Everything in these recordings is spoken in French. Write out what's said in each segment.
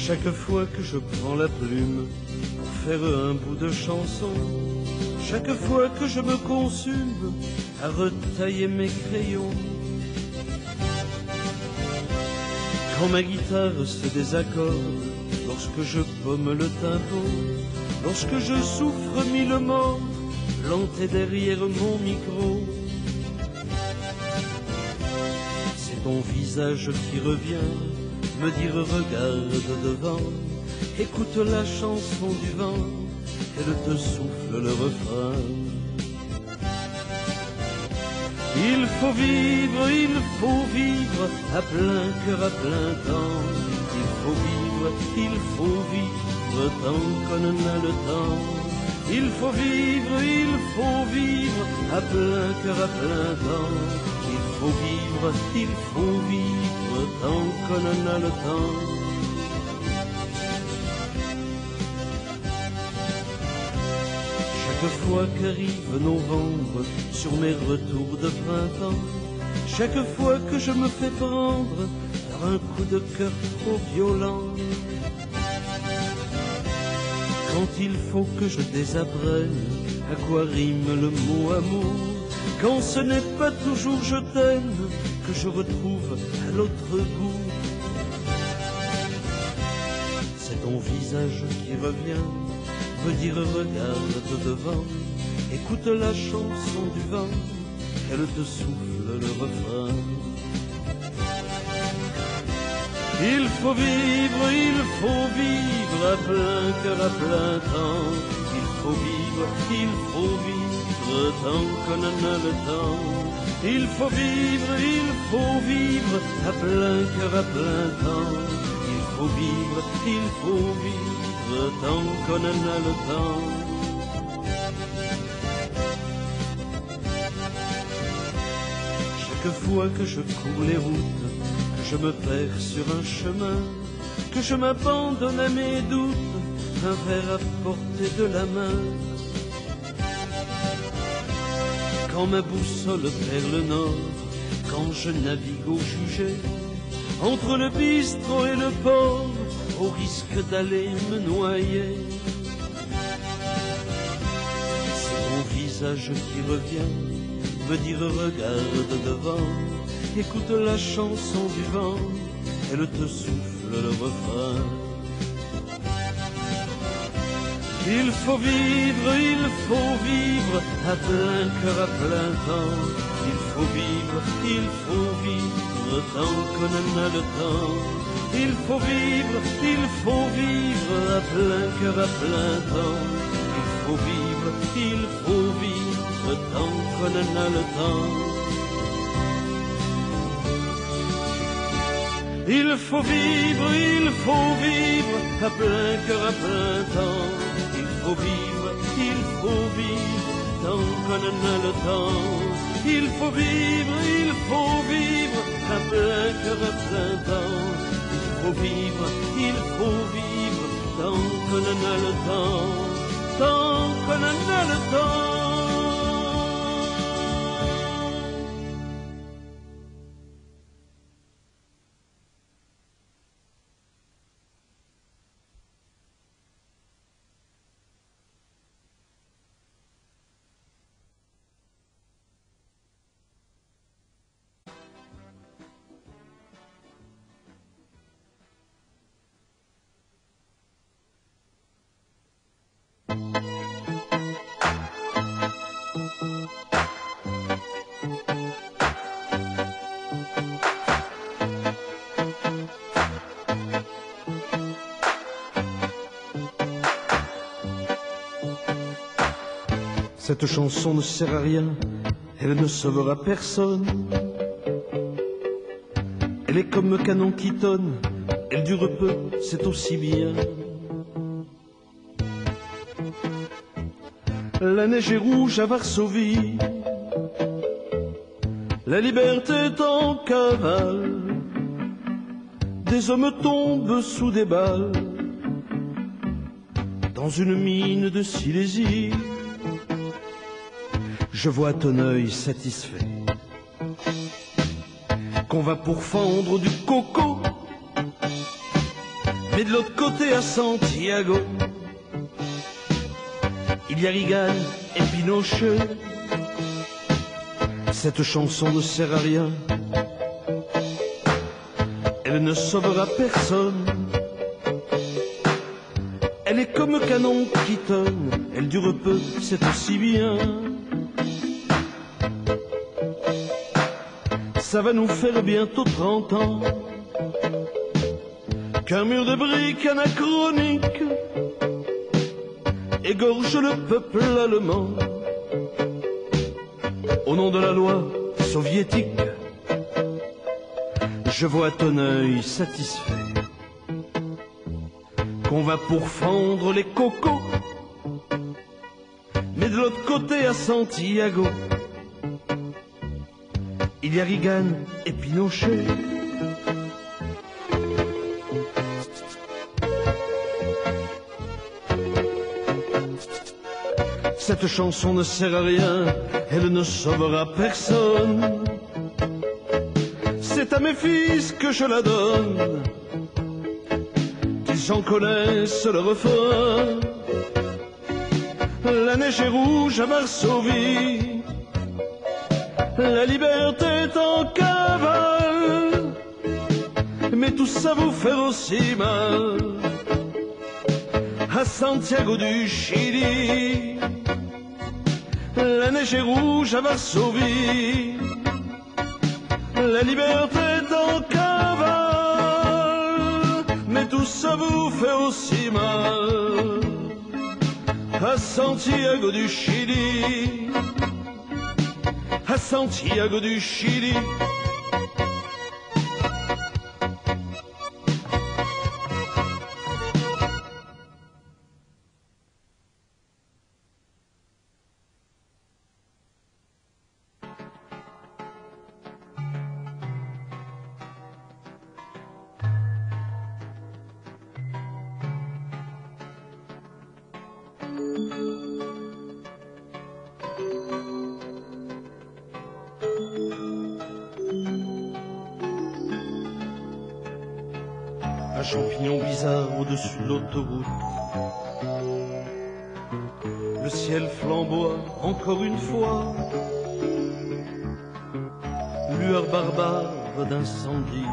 Chaque fois que je prends la plume pour faire un bout de chanson, chaque fois que je me consume à retailler mes crayons, quand ma guitare se désaccorde, lorsque je pomme le tempo, lorsque je souffre mille morts, planté derrière mon micro, c'est ton visage qui revient me dire regarde devant, écoute la chanson du vent, elle te souffle le refrain. Il faut vivre à plein cœur, à plein temps. Il faut vivre tant qu'on en a le temps. Il faut vivre à plein cœur, à plein temps. Il faut vivre tant qu'on en a le temps. Chaque fois qu'arrive novembre sur mes retours de printemps, chaque fois que je me fais prendre par un coup de cœur trop violent, quand il faut que je désapprenne à quoi rime le mot amour, quand ce n'est pas toujours je t'aime que je retrouve à l'autre bout, c'est ton visage qui revient me dire regarde devant, écoute la chanson du vent, elle te souffle le refrain. Il faut vivre à plein cœur, à plein temps. Il faut vivre tant qu'on en a le temps. Il faut vivre à plein cœur, à plein temps. Il faut vivre tant qu'on en a le temps. Chaque fois que je cours les routes, que je me perds sur un chemin, que je m'abandonne à mes doutes, un verre à portée de la main, quand ma boussole perd le nord, quand je navigue au jugé, entre le bistrot et le port, au risque d'aller me noyer, c'est mon visage qui revient me dire regarde devant, écoute la chanson du vent, elle te souffle le refrain. Il faut vivre à plein cœur, à plein temps. Il faut vivre tant qu'on en a le temps. Il faut vivre à plein cœur, à plein temps. Il faut vivre tant qu'on en a le temps. Il faut vivre à plein cœur, à plein temps. Il faut vivre tant qu'on en a le temps. Il faut vivre à plein cœur, à plein temps. Il faut vivre tant qu'on en a le temps. Tant qu'on en a le temps. Cette chanson ne sert à rien, elle ne sauvera personne. Elle est comme un canon qui tonne, elle dure peu, c'est aussi bien. La neige est rouge à Varsovie, la liberté est en cavale, des hommes tombent sous des balles, dans une mine de Silésie. Je vois ton œil satisfait qu'on va pour fendre du coco Mais de l'autre côté à Santiago, il y a Reagan et Pinochet. Cette chanson ne sert à rien, elle ne sauvera personne. Elle est comme canon qui tonne, elle dure peu, c'est aussi bien. Ça va nous faire bientôt 30 ans qu'un mur de briques anachronique égorge le peuple allemand au nom de la loi soviétique. Je vois ton œil satisfait qu'on va pourfendre les cocos. Mais de l'autre côté à Santiago, il y a Reagan et Pinochet. Cette chanson ne sert à rien, elle ne sauvera personne. C'est à mes fils que je la donne, qu'ils en connaissent le refrain. La neige est rouge à Varsovie, la liberté est en cavale, mais tout ça vous fait aussi mal à Santiago du Chili. La neige est rouge à Varsovie, la liberté est en cavale, mais tout ça vous fait aussi mal à Santiago du Chili, à Santiago du Chili. Un champignon bizarre au-dessus de l'autoroute, le ciel flamboie encore une fois, lueur barbare d'incendie,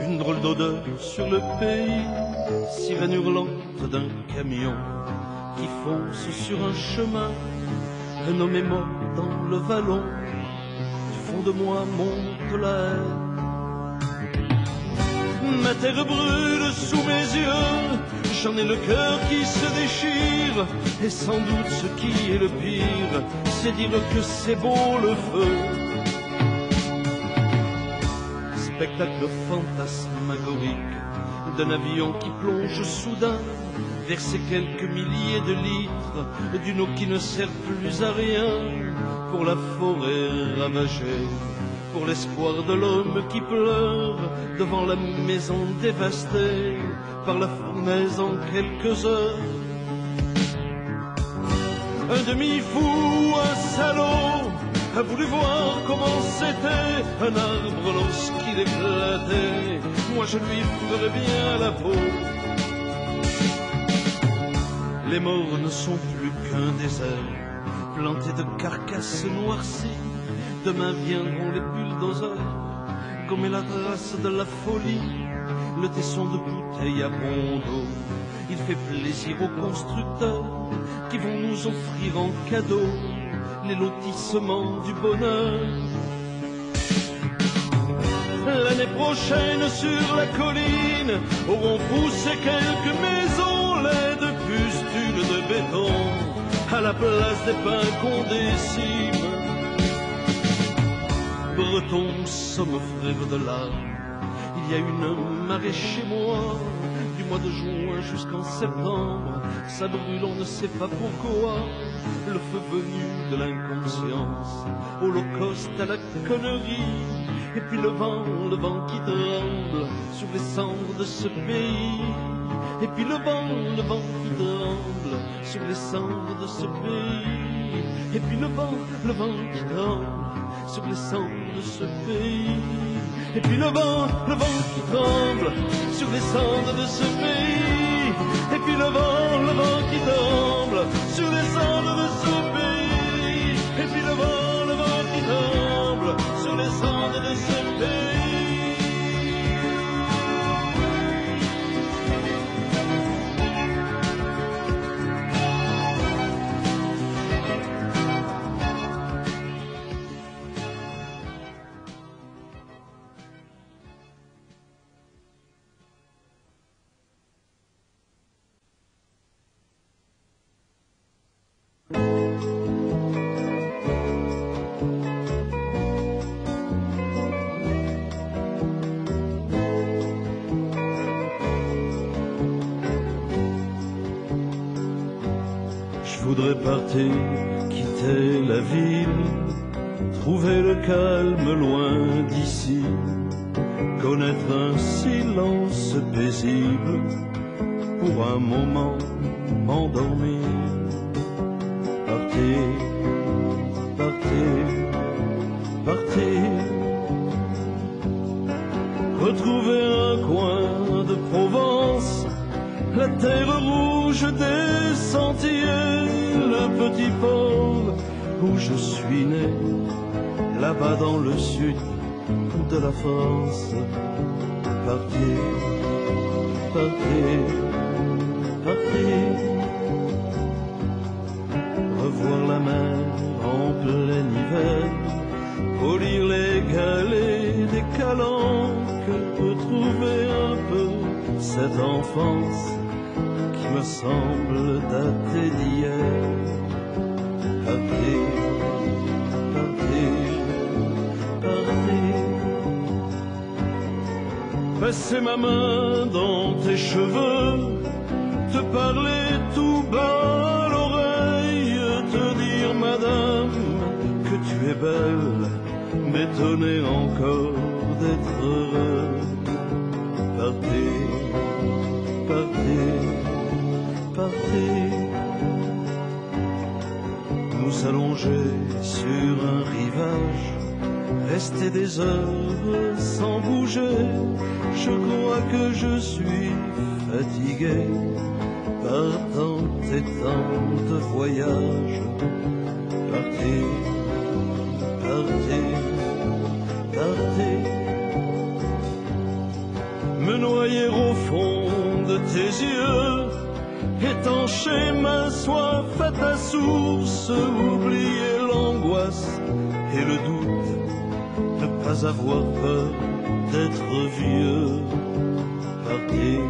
une drôle d'odeur sur le pays, sirène hurlante d'un camion qui fonce sur un chemin, un homme est mort dans le vallon, du fond de moi monte la haine. Ma terre brûle sous mes yeux, j'en ai le cœur qui se déchire, et sans doute ce qui est le pire, c'est dire que c'est beau le feu. Spectacle fantasmagorique d'un avion qui plonge soudain vers ces quelques milliers de litres d'une eau qui ne sert plus à rien, pour la forêt ravagée, pour l'espoir de l'homme qui pleure devant la maison dévastée par la fournaise en quelques heures. Un demi-fou, un salaud, a voulu voir comment c'était un arbre lorsqu'il éclatait. Moi je lui ferais bien la peau. Les morts ne sont plus qu'un désert planté de carcasses noircies. Demain viendront les bulldozers, comme est la trace de la folie, le tesson de bouteilles à bon d'eau. Il fait plaisir aux constructeurs qui vont nous offrir en cadeau les lotissements du bonheur. L'année prochaine sur la colline auront poussé quelques maisons laides de pustules de béton à la place des pins qu'on décime. Breton, sommes frères de l'âme, il y a une marée chez moi, du mois de juin jusqu'en septembre, ça brûle, on ne sait pas pourquoi, le feu venu de l'inconscience, holocauste à la connerie, et puis le vent qui tremble sur les cendres de ce pays. Et puis le vent qui tremble sur les cendres de ce pays. Et puis le vent qui tremble sur les cendres de ce pays. Et puis le vent qui tremble sur les cendres de ce pays. Et puis le vent qui tremble sur les cendres de ce pays. Et puis le vent qui tremble sur les cendres de ce pays. Je voudrais partir, quitter la ville, trouver le calme loin d'ici, connaître un silence paisible, pour un moment m'endormir. Partir, partir, partir, retrouver un coin de Provence, la terre rouge des sentiers, le petit port où je suis né, là-bas dans le sud de la France. Partir, partir, partir, revoir la mer en plein hiver, polir les galets des calanques, retrouver un peu cette enfance qui me semble dater d'hier. Partir, partir, partir, passer ma main dans tes cheveux, te parler tout bas à l'oreille, te dire madame que tu es belle, m'étonner encore d'être heureux. Partir, partir, partir, nous allonger sur un rivage, rester des heures sans bouger. Je crois que je suis fatigué par tant et tant de voyages. Partir, partir, partir, me noyer au fond de tes yeux, étancher ma soif à ta source, oublier l'angoisse et le doute, ne pas avoir peur d'être vieux. Partir,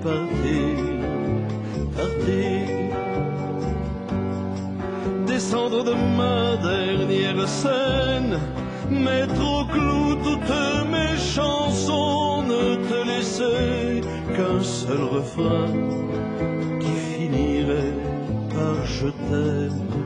partir, partir, descendre de ma dernière scène, mettre au clou toutes mes chansons, ne te laisser qu'un seul refrain qui finirait par je t'aime.